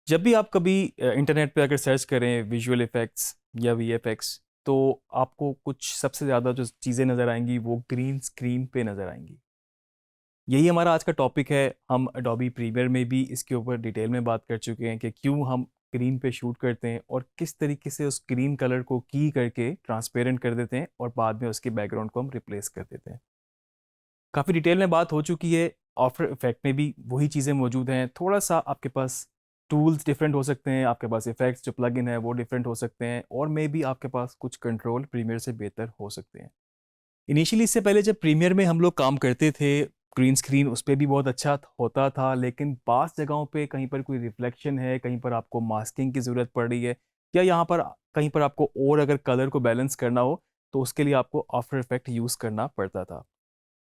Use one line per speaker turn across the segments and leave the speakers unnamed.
जब भी आप कभी इंटरनेट पे अगर सर्च करें विजुअल इफ़ेक्ट्स या वीएफएक्स, तो आपको कुछ सबसे ज़्यादा जो चीज़ें नज़र आएंगी वो ग्रीन स्क्रीन पे नज़र आएंगी। यही हमारा आज का टॉपिक है। हम अडोबी प्रीमियर में भी इसके ऊपर डिटेल में बात कर चुके हैं कि क्यों हम ग्रीन पे शूट करते हैं और किस तरीके से उस ग्रीन कलर को की करके ट्रांसपेरेंट कर देते हैं और बाद में उसके बैकग्राउंड को हम रिप्लेस कर देते हैं। काफ़ी डिटेल में बात हो चुकी है। आफ्टर इफेक्ट में भी वही चीज़ें मौजूद हैं। थोड़ा सा आपके पास टूल्स डिफरेंट हो सकते हैं, आपके पास इफेक्ट्स जो प्लग इन है वो डिफरेंट हो सकते हैं, और मे बी आपके पास कुछ कंट्रोल प्रीमियर से बेहतर हो सकते हैं। इनिशियली इससे पहले जब प्रीमियर में हम लोग काम करते थे, ग्रीन स्क्रीन उस पर भी बहुत अच्छा होता था, लेकिन पास जगहों पे कहीं पर कोई रिफ्लेक्शन है, कहीं पर आपको मास्किंग की ज़रूरत पड़ रही है, या यहाँ पर कहीं पर आपको और अगर कलर को बैलेंस करना हो, तो उसके लिए आपको आफ्टर इफेक्ट यूज़ करना पड़ता था।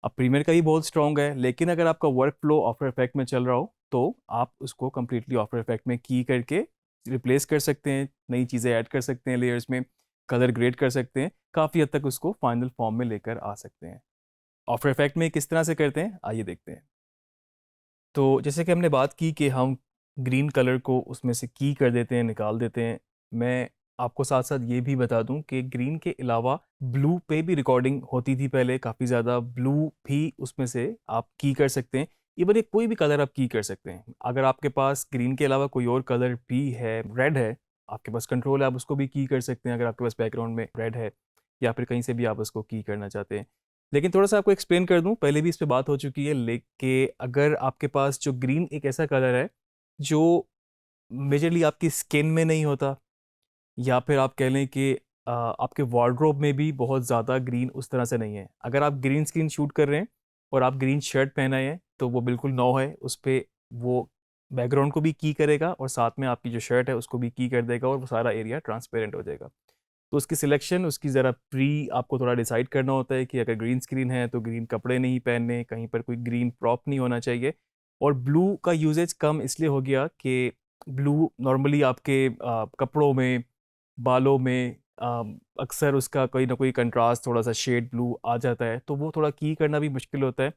अब प्रीमियर का ही बहुत स्ट्रॉन्ग है, लेकिन अगर आपका वर्क फ्लो आफ्टर इफेक्ट में चल रहा हो तो आप उसको कम्प्लीटली आफ्टर इफेक्ट में की करके रिप्लेस कर सकते हैं, नई चीज़ें ऐड कर सकते हैं, लेयर्स में कलर ग्रेड कर सकते हैं, काफ़ी हद तक उसको फाइनल फॉर्म में लेकर आ सकते हैं। आफ्टर इफेक्ट में किस तरह से करते हैं आइए देखते हैं। तो जैसे कि हमने बात की कि हम ग्रीन कलर को उसमें से की कर देते हैं, निकाल देते हैं। मैं आपको साथ साथ ये भी बता दूं कि ग्रीन के अलावा ब्लू पे भी रिकॉर्डिंग होती थी पहले, काफ़ी ज़्यादा। ब्लू भी उसमें से आप की कर सकते हैं। इवन एक कोई भी कलर आप की कर सकते हैं। अगर आपके पास ग्रीन के अलावा कोई और कलर भी है, रेड है, आपके पास कंट्रोल है, आप उसको भी की कर सकते हैं अगर आपके पास बैकग्राउंड में रेड है, या फिर कहीं से भी आप उसको की करना चाहते हैं। लेकिन थोड़ा सा आपको एक्सप्लेन कर दूं, पहले भी इस पे बात हो चुकी है, लेकिन अगर आपके पास जो ग्रीन एक ऐसा कलर है जो मेजरली आपकी स्किन में नहीं होता, या फिर आप कह लें कि आपके वार्डरोब में भी बहुत ज़्यादा ग्रीन उस तरह से नहीं है। अगर आप ग्रीन स्क्रीन शूट कर रहे हैं और आप ग्रीन शर्ट पहना है तो वो बिल्कुल नौ है, उस पर वो बैकग्राउंड को भी की करेगा और साथ में आपकी जो शर्ट है उसको भी की कर देगा, और वो सारा एरिया ट्रांसपेरेंट हो जाएगा। तो उसकी सिलेक्शन उसकी ज़रा प्री आपको थोड़ा डिसाइड करना होता है कि अगर ग्रीन स्क्रीन है तो ग्रीन कपड़े नहीं पहनने, कहीं पर कोई ग्रीन प्रॉप नहीं होना चाहिए। और ब्लू का यूजेज कम इसलिए हो गया कि ब्लू नॉर्मली आपके कपड़ों में, बालों में अक्सर उसका कोई ना कोई कंट्रास्ट, थोड़ा सा शेड ब्लू आ जाता है, तो वो थोड़ा की करना भी मुश्किल होता है।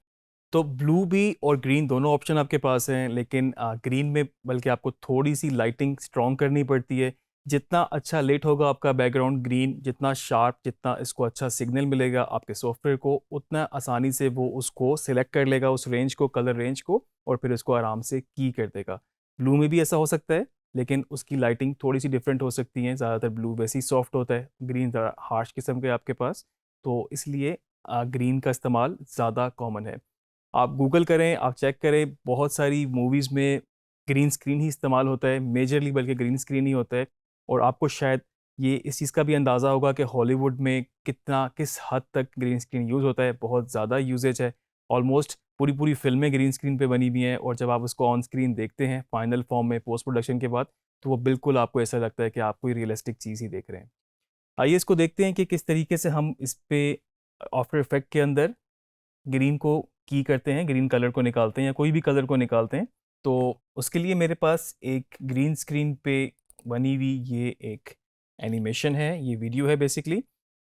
तो ब्लू भी और ग्रीन दोनों ऑप्शन आपके पास हैं, लेकिन ग्रीन में बल्कि आपको थोड़ी सी लाइटिंग स्ट्रॉन्ग करनी पड़ती है। जितना अच्छा लेट होगा आपका बैकग्राउंड ग्रीन, जितना शार्प, जितना इसको अच्छा सिग्नल मिलेगा आपके सॉफ्टवेयर को, उतना आसानी से वो उसको सिलेक्ट कर लेगा, उस रेंज को, कलर रेंज को, और फिर उसको आराम से की कर देगा। ब्लू में भी ऐसा हो सकता है, लेकिन उसकी लाइटिंग थोड़ी सी डिफरेंट हो सकती है। ज़्यादातर ब्लू वैसे ही सॉफ्ट होता है, ग्रीन ज़रा हार्श किस्म के आपके पास, तो इसलिए ग्रीन का इस्तेमाल ज़्यादा कॉमन है। आप गूगल करें, आप चेक करें, बहुत सारी मूवीज़ में ग्रीन स्क्रीन ही इस्तेमाल होता है, मेजरली बल्कि ग्रीन स्क्रीन ही होता है। और आपको शायद ये इस चीज़ का भी अंदाज़ा होगा कि हॉलीवुड में कितना, किस हद तक ग्रीन स्क्रीन यूज़ होता है। बहुत ज़्यादा यूजेज है, ऑलमोस्ट पूरी पूरी फिल्में ग्रीन स्क्रीन पे बनी हुई हैं, और जब आप उसको ऑन स्क्रीन देखते हैं फाइनल फॉर्म में पोस्ट प्रोडक्शन के बाद, तो वो बिल्कुल आपको ऐसा लगता है कि आप कोई रियलिस्टिक चीज़ ही देख रहे हैं। आइए इसको देखते हैं कि किस तरीके से हम इस पे आफ्टर इफेक्ट के अंदर ग्रीन को की करते हैं, ग्रीन कलर को निकालते हैं या कोई भी कलर को निकालते हैं। तो उसके लिए मेरे पास एक ग्रीन स्क्रीन पे बनी हुई ये एक एनिमेशन है, ये वीडियो है बेसिकली।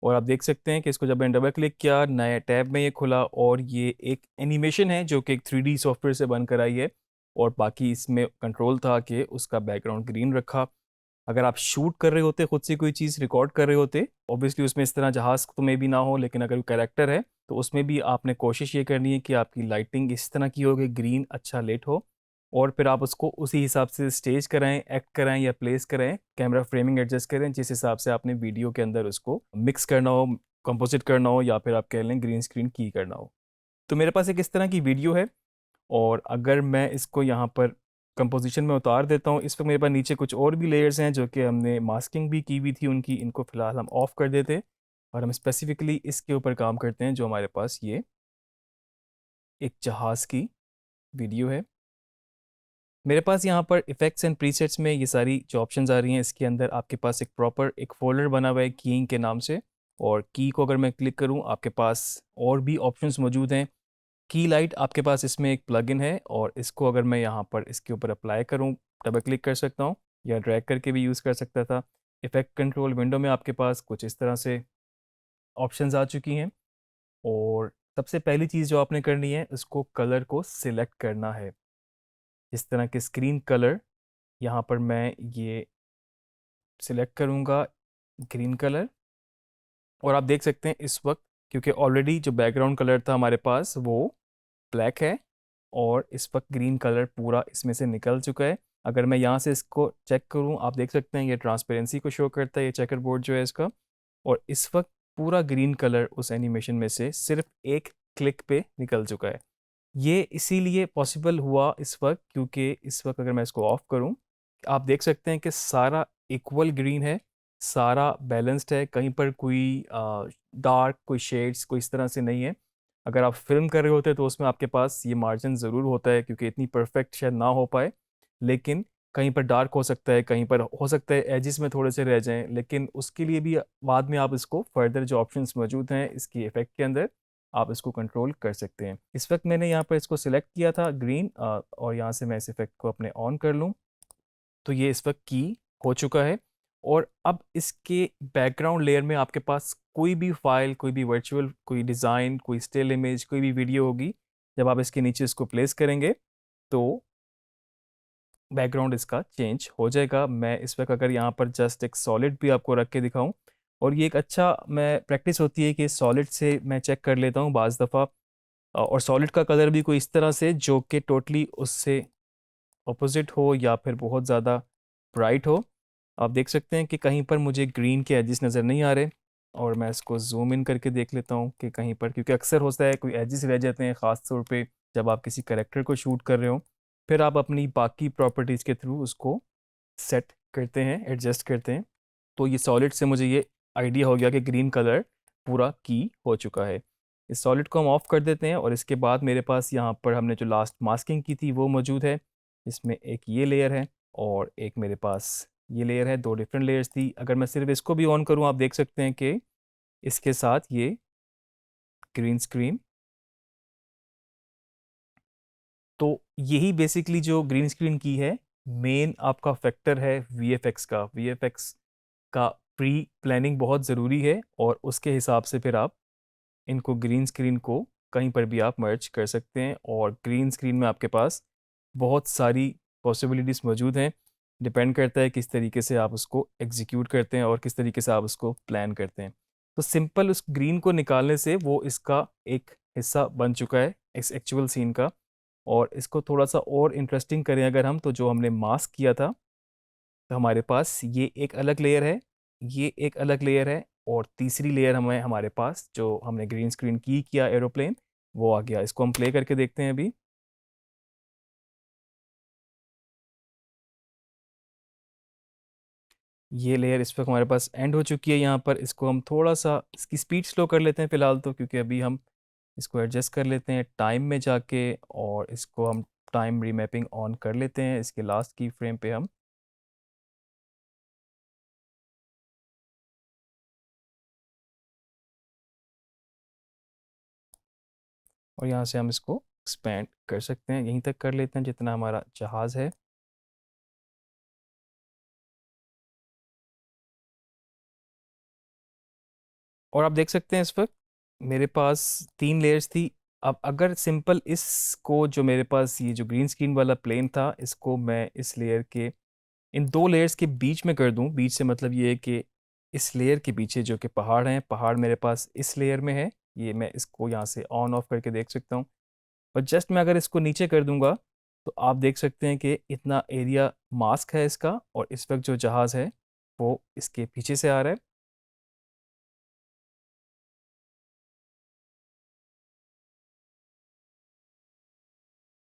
और आप देख सकते हैं कि इसको जब मैंने डबल क्लिक किया, नया टैब में ये खुला, और ये एक एनिमेशन है जो कि एक 3D सॉफ्टवेयर से बनकर आई है। और बाकी इसमें कंट्रोल था कि उसका बैकग्राउंड ग्रीन रखा। अगर आप शूट कर रहे होते, खुद से कोई चीज़ रिकॉर्ड कर रहे होते, ऑब्वियसली उसमें इस तरह जहाज तो में भी ना हो, लेकिन अगर कैरेक्टर है तो उसमें भी आपने कोशिश ये करनी है कि आपकी लाइटिंग इस तरह की हो कि ग्रीन अच्छा लेट हो, और फिर आप उसको उसी हिसाब से स्टेज कराएं, एक्ट कराएं या प्लेस कराएं, कैमरा फ्रेमिंग एडजस्ट करें जिस हिसाब से आपने वीडियो के अंदर उसको मिक्स करना हो, कंपोजिट करना हो, या फिर आप कह लें ग्रीन स्क्रीन की करना हो। तो मेरे पास एक इस तरह की वीडियो है, और अगर मैं इसको यहाँ पर कंपोजिशन में उतार देता हूँ, इस वक्त मेरे पास नीचे कुछ और भी लेयर्स हैं जो कि हमने मास्किंग भी की हुई थी उनकी, इनको फ़िलहाल हम ऑफ़ कर देते हैं, और हम स्पेसिफिकली इसके ऊपर काम करते हैं जो हमारे पास ये एक जहाज़ की वीडियो है। मेरे पास यहाँ पर इफ़ेक्ट्स एंड प्रीसेट्स में ये सारी जो ऑप्शंस आ रही हैं, इसके अंदर आपके पास एक प्रॉपर एक फ़ोल्डर बना हुआ है कीइंग के नाम से। और की को अगर मैं क्लिक करूँ, आपके पास और भी ऑप्शंस मौजूद हैं। की लाइट आपके पास इसमें एक प्लगइन है, और इसको अगर मैं यहाँ पर इसके ऊपर अप्लाई करूँ, डबल क्लिक कर सकता हूँ या ड्रैग करके भी यूज़ कर सकता था। इफ़ेक्ट कंट्रोल विंडो में आपके पास कुछ इस तरह से ऑप्शंस आ चुकी हैं। और सबसे पहली चीज़ जो आपने करनी है, इसको कलर को सिलेक्ट करना है। इस तरह के स्क्रीन कलर यहाँ पर मैं ये सिलेक्ट करूँगा ग्रीन कलर, और आप देख सकते हैं इस वक्त, क्योंकि ऑलरेडी जो बैकग्राउंड कलर था हमारे पास वो ब्लैक है, और इस वक्त ग्रीन कलर पूरा इसमें से निकल चुका है। अगर मैं यहाँ से इसको चेक करूँ, आप देख सकते हैं ये ट्रांसपेरेंसी को शो करता है, ये चेकर बोर्ड जो है इसका। और इस वक्त पूरा ग्रीन कलर उस एनिमेशन में से सिर्फ एक क्लिक पे निकल चुका है। ये इसीलिए पॉसिबल हुआ इस वक्त, क्योंकि इस वक्त अगर मैं इसको ऑफ करूं, आप देख सकते हैं कि सारा इक्वल ग्रीन है, सारा बैलेंस्ड है, कहीं पर कोई डार्क, कोई शेड्स, कोई इस तरह से नहीं है। अगर आप फिल्म कर रहे होते तो उसमें आपके पास ये मार्जिन ज़रूर होता है, क्योंकि इतनी परफेक्ट शायद ना हो पाए, लेकिन कहीं पर डार्क हो सकता है, कहीं पर हो सकता है एजिस में थोड़े से रह जाएं, लेकिन उसके लिए भी बाद में आप इसको फर्दर जो ऑप्शंस मौजूद हैं इसकी इफेक्ट के अंदर, आप इसको कंट्रोल कर सकते हैं। इस वक्त मैंने यहाँ पर इसको सिलेक्ट किया था ग्रीन, और यहाँ से मैं इस इफेक्ट को अपने ऑन कर लूँ, तो ये इस वक्त की हो चुका है। और अब इसके बैकग्राउंड लेयर में आपके पास कोई भी फाइल, कोई भी वर्चुअल, कोई डिज़ाइन, कोई स्टिल इमेज, कोई भी वीडियो होगी, जब आप इसके नीचे इसको प्लेस करेंगे तो बैकग्राउंड इसका चेंज हो जाएगा। मैं इस वक्त अगर यहाँ पर जस्ट एक सॉलिड भी आपको रख के दिखाऊं, और ये एक अच्छा मैं प्रैक्टिस होती है कि सॉलिड से मैं चेक कर लेता हूँ बाज़ दफ़ा, और सॉलिड का कलर भी कोई इस तरह से जो कि टोटली उससे अपोजिट हो या फिर बहुत ज़्यादा ब्राइट हो। आप देख सकते हैं कि कहीं पर मुझे ग्रीन के एजेस नज़र नहीं आ रहे, और मैं इसको जूम इन करके देख लेता हूँ कि कहीं पर, क्योंकि अक्सर होता है कोई एजेस रह जाते हैं, ख़ास तौर पे जब आप किसी करेक्टर को शूट कर रहे हो, फिर आप अपनी बाकी प्रॉपर्टीज़ के थ्रू उसको सेट करते हैं, एडजस्ट करते हैं। तो ये सॉलिड से मुझे ये आइडिया हो गया कि ग्रीन कलर पूरा की हो चुका है। इस सॉलिड को हम ऑफ कर देते हैं, और इसके बाद मेरे पास यहाँ पर हमने जो लास्ट मास्किंग की थी वो मौजूद है। इसमें एक ये लेयर है और एक मेरे पास ये लेयर है, दो डिफरेंट लेयर्स थी। अगर मैं सिर्फ इसको भी ऑन करूँ, आप देख सकते हैं कि इसके साथ ये ग्रीन स्क्रीन, तो यही बेसिकली जो ग्रीन स्क्रीन की है मेन आपका फैक्टर है वीएफएक्स का। वीएफएक्स का प्री प्लानिंग बहुत ज़रूरी है, और उसके हिसाब से फिर आप इनको ग्रीन स्क्रीन को कहीं पर भी आप मर्ज कर सकते हैं। और ग्रीन स्क्रीन में आपके पास बहुत सारी पॉसिबिलिटीज़ मौजूद हैं, डिपेंड करता है किस तरीके से आप उसको एग्जीक्यूट करते हैं और किस तरीके से आप उसको प्लान करते हैं। तो सिंपल उस ग्रीन को निकालने से वो इसका एक हिस्सा बन चुका है इस एक्चुअल सीन का। और इसको थोड़ा सा और इंटरेस्टिंग करें अगर हम, तो जो हमने मास्क किया था, तो हमारे पास ये एक अलग लेयर है, ये एक अलग लेयर है, और तीसरी लेयर हमें हमारे पास जो हमने ग्रीन स्क्रीन की किया एरोप्लेन, वो आ गया। इसको हम प्ले करके देखते हैं अभी। ये लेयर इस वक्त हमारे पास एंड हो चुकी है। यहाँ पर इसको हम थोड़ा सा इसकी स्पीड स्लो कर लेते हैं फ़िलहाल तो, क्योंकि अभी हम इसको एडजस्ट कर लेते हैं टाइम में जाके, और इसको हम टाइम रीमैपिंग ऑन कर लेते हैं इसके लास्ट की फ्रेम पे हम। और यहाँ से हम इसको एक्सपेंड कर सकते हैं, यहीं तक कर लेते हैं जितना हमारा जहाज़ है। और आप देख सकते हैं इस वक्त मेरे पास तीन लेयर्स थी। अब अगर सिंपल इसको, जो मेरे पास ये जो ग्रीन स्क्रीन वाला प्लेन था, इसको मैं इस लेयर के, इन दो लेयर्स के बीच में कर दूं, बीच से मतलब ये है कि इस लेयर के पीछे जो कि पहाड़ हैं, पहाड़ मेरे पास इस लेयर में है, ये मैं इसको यहाँ से ऑन ऑफ करके देख सकता हूँ। और जस्ट मैं अगर इसको नीचे कर दूंगा, तो आप देख सकते हैं कि इतना एरिया मास्क है इसका, और इस वक्त जो जहाज़ है वो इसके पीछे से आ रहा है।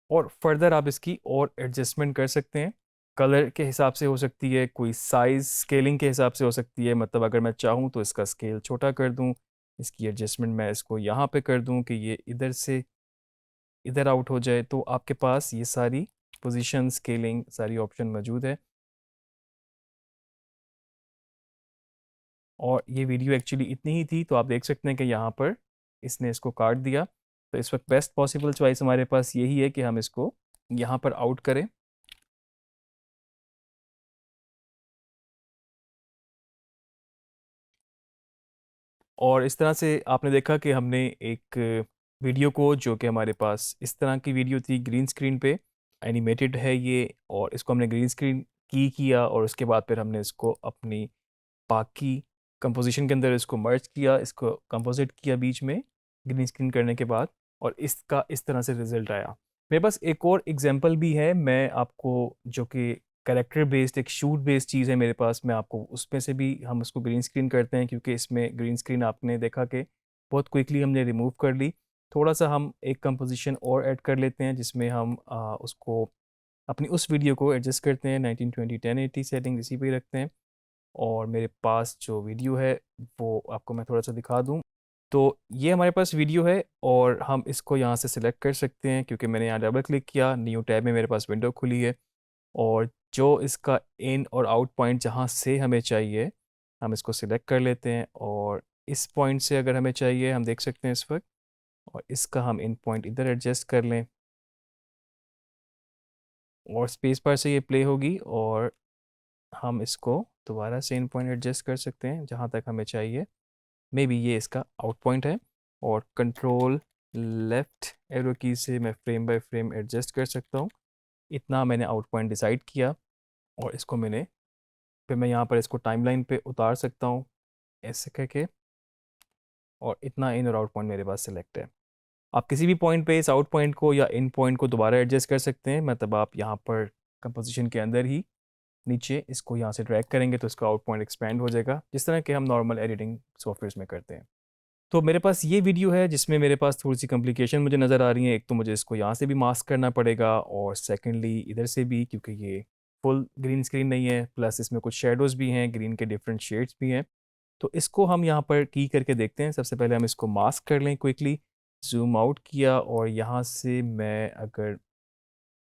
और फर्दर आप इसकी और एडजस्टमेंट कर सकते हैं, कलर के हिसाब से हो सकती है, कोई साइज़ स्केलिंग के हिसाब से हो सकती है। मतलब अगर मैं चाहूँ तो इसका स्केल छोटा कर दूँ, इसकी एडजस्टमेंट मैं इसको यहाँ पे कर दूँ कि ये इधर से इधर आउट हो जाए, तो आपके पास ये सारी पोजीशन, स्केलिंग, सारी ऑप्शन मौजूद है। और ये वीडियो एक्चुअली इतनी ही थी, तो आप देख सकते हैं कि यहाँ पर इसने इसको काट दिया। तो इस वक्त बेस्ट पॉसिबल चॉइस हमारे पास यही है कि हम इसको यहाँ पर आउट करें। और इस तरह से आपने देखा कि हमने एक वीडियो को, जो कि हमारे पास इस तरह की वीडियो थी ग्रीन स्क्रीन पे, एनिमेटेड है ये, और इसको हमने ग्रीन स्क्रीन की किया और उसके बाद फिर हमने इसको अपनी बाकी कंपोजिशन के अंदर इसको मर्ज किया, इसको कंपोजिट किया बीच में ग्रीन स्क्रीन करने के बाद, और इसका इस तरह से रिजल्ट आया। मेरे पास एक और एग्जांपल भी है, मैं आपको, जो कि कैरेक्टर बेस्ड एक शूट बेस्ड चीज़ है मेरे पास, मैं आपको उसमें से भी हम उसको ग्रीन स्क्रीन करते हैं, क्योंकि इसमें ग्रीन स्क्रीन आपने देखा कि बहुत क्विकली हमने रिमूव कर ली। थोड़ा सा हम एक कंपोजिशन और ऐड कर लेते हैं जिसमें हम उसको अपनी उस वीडियो को एडजस्ट करते हैं, 1920 1080 सेटिंग इसी पे ही रखते हैं। और मेरे पास जो वीडियो है वो आपको मैं थोड़ा सा दिखा दूं। तो ये हमारे पास वीडियो है और हम इसको यहाँ से सिलेक्ट कर सकते हैं, क्योंकि मैंने यहाँ डबल क्लिक किया, न्यू टैब में मेरे पास विंडो खुली है। और जो इसका इन और आउट पॉइंट जहाँ से हमें चाहिए हम इसको सिलेक्ट कर लेते हैं, और इस पॉइंट से अगर हमें चाहिए हम देख सकते हैं इस वक्त, और इसका हम इन पॉइंट इधर एडजस्ट कर लें और स्पेस बार से ये प्ले होगी, और हम इसको दोबारा से इन पॉइंट एडजस्ट कर सकते हैं जहाँ तक हमें चाहिए। मे बी ये इसका आउट पॉइंट है, और कंट्रोल लेफ्ट एरो की से मैं फ्रेम बाय फ्रेम एडजस्ट कर सकता हूँ। इतना मैंने आउट पॉइंट डिसाइड किया, और इसको मैंने फिर मैं यहाँ पर इसको टाइमलाइन पे उतार सकता हूँ ऐसे करके, और इतना इन और आउट पॉइंट मेरे पास सिलेक्ट है। आप किसी भी पॉइंट पे इस आउट पॉइंट को या इन पॉइंट को दोबारा एडजस्ट कर सकते हैं, मतलब आप यहाँ पर कंपोजिशन के अंदर ही नीचे इसको यहाँ से ड्रैग करेंगे तो इसका आउट पॉइंट एक्सपेंड हो जाएगा, जिस तरह के हम नॉर्मल एडिटिंग सॉफ्टवेयर में करते हैं। तो मेरे पास ये वीडियो है जिसमें मेरे पास थोड़ी सी कॉम्प्लिकेशन मुझे नज़र आ रही है। एक तो मुझे इसको यहाँ से भी मास्क करना पड़ेगा, और सेकेंडली इधर से भी, क्योंकि ये फुल ग्रीन स्क्रीन नहीं है, प्लस इसमें कुछ शेडोज़ भी हैं, ग्रीन के डिफरेंट शेड्स भी हैं। तो इसको हम यहाँ पर की करके देखते हैं। सबसे पहले हम इसको मास्क कर लें क्विकली, जूम आउट किया, और यहाँ से मैं अगर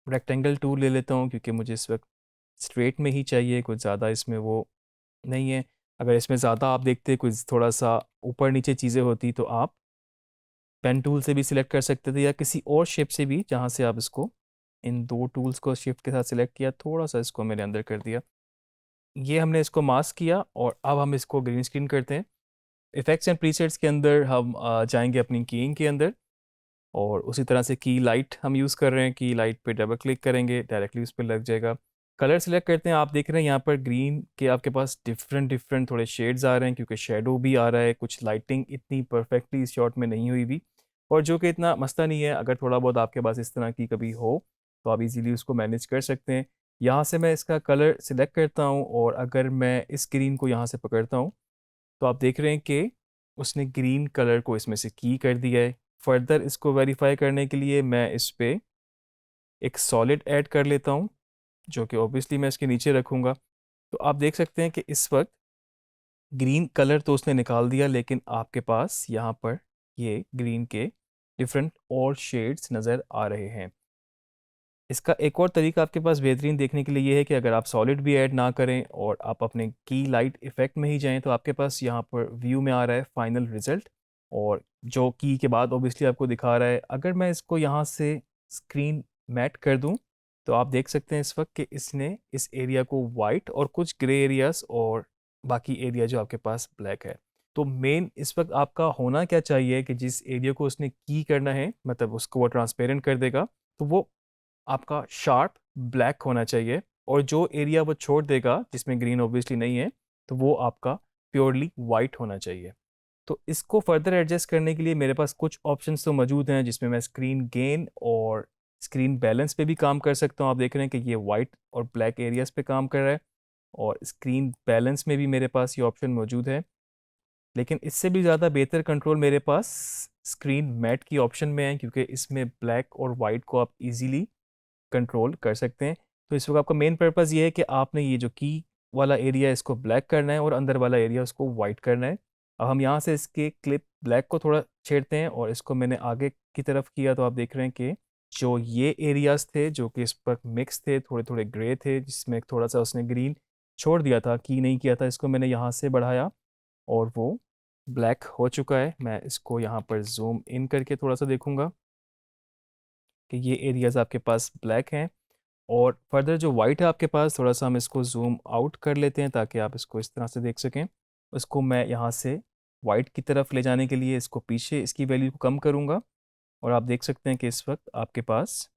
रेक्टेंगल टूल ले लेता हूँ, क्योंकि मुझे इस वक्त स्ट्रेट में ही चाहिए, कुछ ज़्यादा इसमें वो नहीं है। अगर इसमें ज़्यादा आप देखते कुछ थोड़ा सा ऊपर नीचे चीज़ें होती तो आप पेन टूल से भी सिलेक्ट कर सकते थे, या किसी और शेप से भी, जहाँ से आप इसको इन दो टूल्स को शिफ्ट के साथ सिलेक्ट किया, थोड़ा सा इसको मेरे अंदर कर दिया। ये हमने इसको मास्क किया, और अब हम इसको ग्रीन स्क्रीन करते हैं। इफ़ेक्ट्स एंड प्रीसेट्स के अंदर हम जाएंगे अपनी कीइंग के अंदर, और उसी तरह से की लाइट हम यूज़ कर रहे हैं। की लाइट पे डबल क्लिक करेंगे, डायरेक्टली उस पर लग जाएगा। कलर सिलेक्ट करते हैं, आप देख रहे हैं यहाँ पर ग्रीन के आपके पास डिफरेंट डिफरेंट थोड़े शेड्स आ रहे हैं, क्योंकि शेडो भी आ रहा है, कुछ लाइटिंग इतनी परफेक्टली इस शॉट में नहीं हुई भी, और जो कि इतना मसला नहीं है। अगर थोड़ा बहुत आपके पास इस तरह की कभी हो तो आप इजीली उसको मैनेज कर सकते हैं। यहाँ से मैं इसका कलर सिलेक्ट करता हूँ, और अगर मैं इस ग्रीन को यहाँ से पकड़ता हूँ तो आप देख रहे हैं कि उसने ग्रीन कलर को इसमें से की कर दिया है। फर्दर इसको वेरीफाई करने के लिए मैं इस पे एक सॉलिड ऐड कर लेता हूँ, जो कि ऑब्वियसली मैं इसके नीचे रखूँगा। तो आप देख सकते हैं कि इस वक्त ग्रीन कलर तो उसने निकाल दिया, लेकिन आपके पास यहाँ पर ये ग्रीन के डिफरेंट और शेड्स नज़र आ रहे हैं। इसका एक और तरीका आपके पास बेहतरीन देखने के लिए ये है कि अगर आप सॉलिड भी ऐड ना करें और आप अपने की लाइट इफ़ेक्ट में ही जाएं, तो आपके पास यहाँ पर व्यू में आ रहा है फाइनल रिज़ल्ट, और जो की के बाद ऑब्वियसली आपको दिखा रहा है। अगर मैं इसको यहाँ से स्क्रीन मैट कर दूँ तो आप देख सकते हैं इस वक्त कि इसने इस एरिया को वाइट और कुछ ग्रे एरियाज और बाकी एरिया जो आपके पास ब्लैक है। तो मेन इस वक्त आपका होना क्या चाहिए कि जिस एरिया को उसने की करना है, मतलब उसको वो ट्रांसपेरेंट कर देगा, तो वो आपका शार्प ब्लैक होना चाहिए, और जो एरिया वो छोड़ देगा जिसमें ग्रीन ऑब्वियसली नहीं है, तो वो आपका प्योरली वाइट होना चाहिए। तो इसको फर्दर एडजस्ट करने के लिए मेरे पास कुछ ऑप्शंस तो मौजूद हैं, जिसमें मैं स्क्रीन गेन और स्क्रीन बैलेंस पे भी काम कर सकता हूँ। आप देख रहे हैं कि ये वाइट और ब्लैक एरियाज पे काम कर रहा है, और स्क्रीन बैलेंस में भी मेरे पास ये ऑप्शन मौजूद है। लेकिन इससे भी ज़्यादा बेहतर कंट्रोल मेरे पास स्क्रीन मैट की ऑप्शन में है, क्योंकि इसमें ब्लैक और वाइट को आप इजीली कंट्रोल कर सकते हैं। तो इस वक्त आपका मेन पर्पज़ ये है कि आपने ये जो की वाला एरिया इसको ब्लैक करना है, और अंदर वाला एरिया उसको वाइट करना है। अब हम यहाँ से इसके क्लिप ब्लैक को थोड़ा छेड़ते हैं, और इसको मैंने आगे की तरफ किया, तो आप देख रहे हैं कि जो ये एरियाज थे जो कि इस पर मिक्स थे, थोड़े थोड़े ग्रे थे, जिसमें थोड़ा सा उसने ग्रीन छोड़ दिया था, की नहीं किया था, इसको मैंने यहाँ से बढ़ाया और वो ब्लैक हो चुका है। मैं इसको यहाँ पर जूम इन करके थोड़ा सा देखूंगा कि ये एरियाज आपके पास ब्लैक हैं, और फर्दर जो वाइट है आपके पास, थोड़ा सा हम इसको जूम आउट कर लेते हैं ताकि आप इसको इस तरह से देख सकें। उसको मैं यहाँ से वाइट की तरफ ले जाने के लिए इसको पीछे इसकी वैल्यू को कम करूँगा, और आप देख सकते हैं कि इस वक्त आपके पास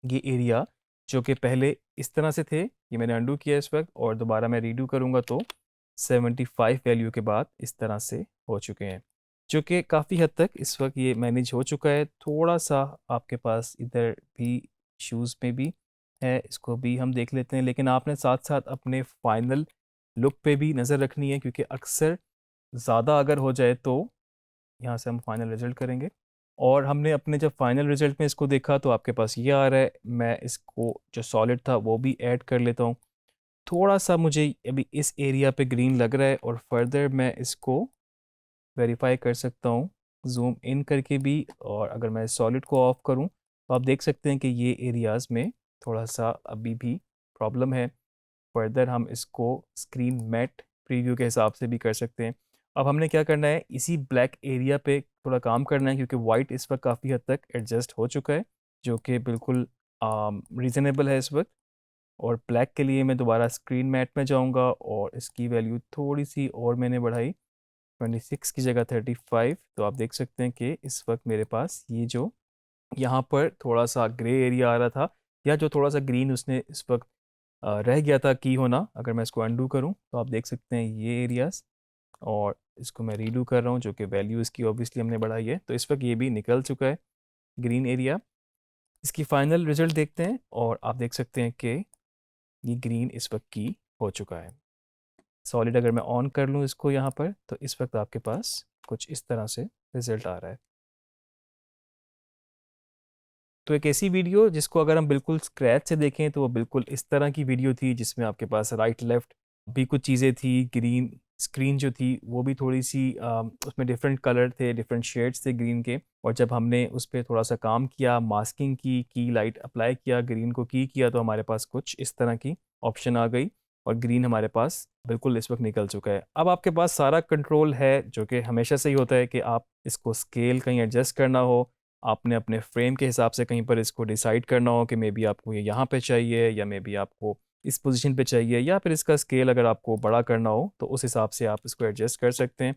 ये एरिया जो कि पहले इस तरह से थे, ये मैंने अंडू किया इस वक्त, और दोबारा मैं रीडू करूँगा तो 75 वैल्यू के बाद इस तरह से हो चुके हैं, जो कि काफ़ी हद तक इस वक्त ये मैनेज हो चुका है। थोड़ा सा आपके पास इधर भी शूज़ में भी है, इसको भी हम देख लेते हैं, लेकिन आपने साथ साथ अपने फाइनल लुक पे भी नज़र रखनी है, क्योंकि अक्सर ज़्यादा अगर हो जाए तो यहाँ से हम फाइनल रिज़ल्ट करेंगे। और हमने अपने जब फाइनल रिज़ल्ट में इसको देखा तो आपके पास ये आ रहा है। मैं इसको जो सॉलिड था वो भी ऐड कर लेता हूँ। थोड़ा सा मुझे अभी इस एरिया पे ग्रीन लग रहा है, और फर्दर मैं इसको वेरीफाई कर सकता हूँ जूम इन करके भी। और अगर मैं सॉलिड को ऑफ करूँ तो आप देख सकते हैं कि ये एरियाज़ में थोड़ा सा अभी भी प्रॉब्लम है। फर्दर हम इसको स्क्रीन मैट प्रीव्यू के हिसाब से भी कर सकते हैं। अब हमने क्या करना है, इसी ब्लैक एरिया पे थोड़ा काम करना है, क्योंकि वाइट इस वक्त काफ़ी हद तक एडजस्ट हो चुका है, जो कि बिल्कुल रीज़नेबल है इस वक्त। और ब्लैक के लिए मैं दोबारा स्क्रीन मैट में जाऊंगा, और इसकी वैल्यू थोड़ी सी और मैंने बढ़ाई, 26 की जगह 35। तो आप देख सकते हैं कि इस वक्त मेरे पास ये जो यहाँ पर थोड़ा सा ग्रे एरिया आ रहा था, या जो थोड़ा सा ग्रीन उसने इस वक्त रह गया था की होना, अगर मैं इसको अंडू करूँ तो आप देख सकते हैं ये एरियाज। और इसको मैं रीडू कर रहा हूँ, जो कि वैल्यू इसकी ऑब्वियसली हमने बढ़ाई है, तो इस वक्त ये भी निकल चुका है ग्रीन एरिया। इसकी फाइनल रिजल्ट देखते हैं, और आप देख सकते हैं कि ये ग्रीन इस वक्त की हो चुका है। सॉलिड अगर मैं ऑन कर लूँ इसको यहाँ पर, तो इस वक्त आपके पास कुछ इस तरह से रिजल्ट आ रहा है। तो एक ऐसी वीडियो जिसको अगर हम बिल्कुल स्क्रैच से देखें तो वो बिल्कुल इस तरह की वीडियो थी, जिसमें आपके पास राइट लेफ्ट भी कुछ चीज़ें थी। ग्रीन स्क्रीन जो थी वो भी थोड़ी सी उसमें डिफरेंट कलर थे, डिफरेंट शेड्स थे ग्रीन के। और जब हमने उस पर थोड़ा सा काम किया, मास्किंग की लाइट अप्लाई किया, ग्रीन को की किया, तो हमारे पास कुछ इस तरह की ऑप्शन आ गई, और ग्रीन हमारे पास बिल्कुल इस वक्त निकल चुका है। अब आपके पास सारा कंट्रोल है, जो कि हमेशा से ही होता है कि आप इसको स्केल कहीं एडजस्ट करना हो, आपने अपने फ्रेम के हिसाब से कहीं पर इसको डिसाइड करना हो कि मे बी आपको ये यहाँ पे चाहिए, या मे बी आपको इस पोजीशन पे चाहिए, या फिर इसका स्केल अगर आपको बड़ा करना हो तो उस हिसाब से आप इसको एडजस्ट कर सकते हैं।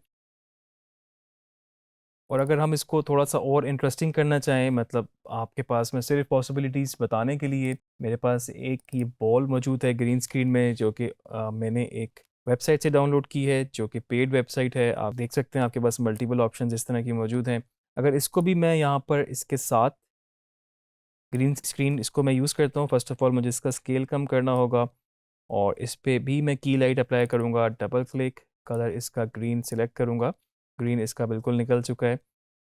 और अगर हम इसको थोड़ा सा और इंटरेस्टिंग करना चाहें, मतलब आपके पास में सिर्फ पॉसिबिलिटीज़ बताने के लिए, मेरे पास एक ये बॉल मौजूद है ग्रीन स्क्रीन में, जो कि मैंने एक वेबसाइट से डाउनलोड की है, जो कि पेड वेबसाइट है। आप देख सकते हैं आपके पास मल्टीपल ऑप्शन इस तरह की मौजूद हैं। अगर इसको भी मैं यहाँ पर इसके साथ ग्रीन स्क्रीन इसको मैं यूज़ करता हूँ, फर्स्ट ऑफ ऑल मुझे इसका स्केल कम करना होगा, और इस पे भी मैं की लाइट अप्लाई करूँगा, डबल क्लिक, कलर इसका ग्रीन सिलेक्ट करूँगा। ग्रीन इसका बिल्कुल निकल चुका है।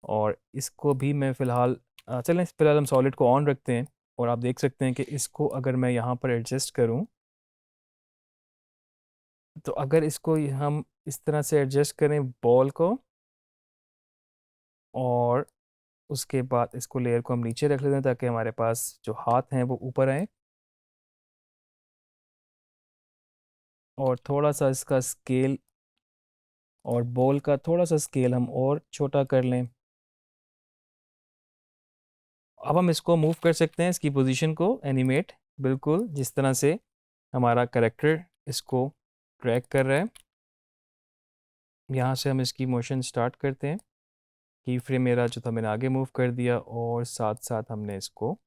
और इसको भी मैं फ़िलहाल चलें फ़िलहाल हम सॉलिड को ऑन रखते हैं, और आप देख सकते हैं कि इसको अगर मैं यहाँ पर एडजस्ट करूँ, तो अगर इसको हम इस तरह से एडजस्ट करें बॉल को, और उसके बाद इसको लेयर को हम नीचे रख लेते हैं, ताकि हमारे पास जो हाथ हैं वो ऊपर आए, और थोड़ा सा इसका स्केल और बॉल का थोड़ा सा स्केल हम और छोटा कर लें। अब हम इसको मूव कर सकते हैं, इसकी पोजीशन को एनिमेट, बिल्कुल जिस तरह से हमारा करेक्टर इसको ट्रैक कर रहा है। यहाँ से हम इसकी मोशन स्टार्ट करते हैं। की फ्रेम मेरा जो था मैंने आगे मूव कर दिया, और साथ साथ हमने इसको,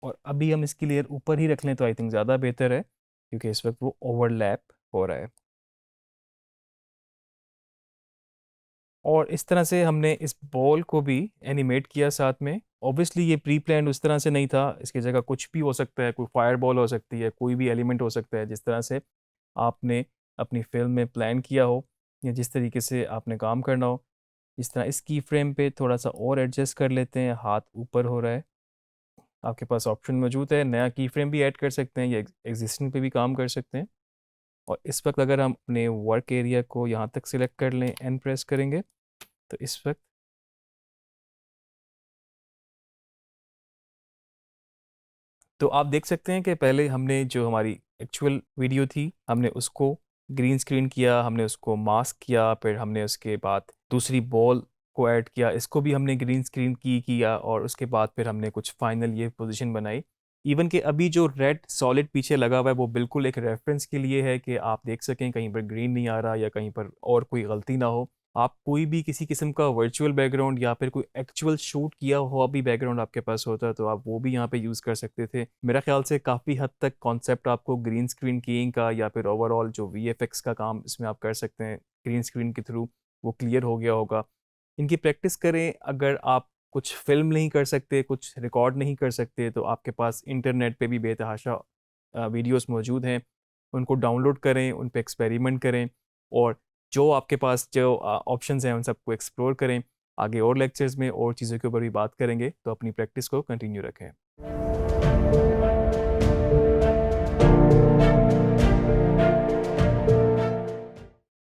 और अभी हम इसकी लेयर ऊपर ही रख लें तो आई थिंक ज़्यादा बेहतर है, क्योंकि इस वक्त वो ओवरलैप हो रहा है। और इस तरह से हमने इस बॉल को भी एनिमेट किया साथ में। ऑब्वियसली ये प्री प्लान उस तरह से नहीं था, इसकी जगह कुछ भी हो सकता है, कोई फायर बॉल हो सकती है, कोई भी एलिमेंट हो सकता है, जिस तरह से आपने अपनी फिल्म में प्लान किया हो, या जिस तरीके से आपने काम करना हो। इस तरह इस की फ्रेम पे थोड़ा सा और एडजस्ट कर लेते हैं, हाथ ऊपर हो रहा है, आपके पास ऑप्शन मौजूद है, नया की फ्रेम भी ऐड कर सकते हैं, या एग्जिस्टिंग पे भी काम कर सकते हैं। और इस वक्त अगर हम अपने वर्क एरिया को यहाँ तक सिलेक्ट कर लें, एन प्रेस करेंगे, तो इस वक्त तो आप देख सकते हैं कि पहले हमने जो हमारी एक्चुअल वीडियो थी, हमने उसको ग्रीन स्क्रीन किया, हमने उसको मास्क किया, फिर हमने उसके बाद दूसरी बॉल को ऐड किया, इसको भी हमने ग्रीन स्क्रीन की किया, और उसके बाद फिर हमने कुछ फाइनल ये पोजीशन बनाई। इवन कि अभी जो रेड सॉलिड पीछे लगा हुआ है वो बिल्कुल एक रेफरेंस के लिए है, कि आप देख सकें कहीं पर ग्रीन नहीं आ रहा, या कहीं पर और कोई गलती ना हो। आप कोई भी किसी किस्म का वर्चुअल बैकग्राउंड या फिर कोई एक्चुअल शूट किया हुआ भी बैकग्राउंड आपके पास होता तो आप वो भी यहाँ पे यूज़ कर सकते थे। मेरा ख्याल से काफ़ी हद तक कॉन्सेप्ट आपको ग्रीन स्क्रीन कीइंग का या फिर ओवरऑल जो वीएफएक्स का काम इसमें आप कर सकते हैं ग्रीन स्क्रीन के थ्रू, वो क्लियर हो गया होगा। इनकी प्रैक्टिस करें। अगर आप कुछ फिल्म नहीं कर सकते, कुछ रिकॉर्ड नहीं कर सकते, तो आपके पास इंटरनेट पे भी बेतहाशा वीडियोस मौजूद हैं। उनको डाउनलोड करें, उन पे एक्सपेरिमेंट करें और जो आपके पास जो ऑप्शंस हैं उन सबको एक्सप्लोर करें। आगे और लेक्चर्स में और चीज़ों के ऊपर भी बात करेंगे, तो अपनी प्रैक्टिस को कंटिन्यू रखें।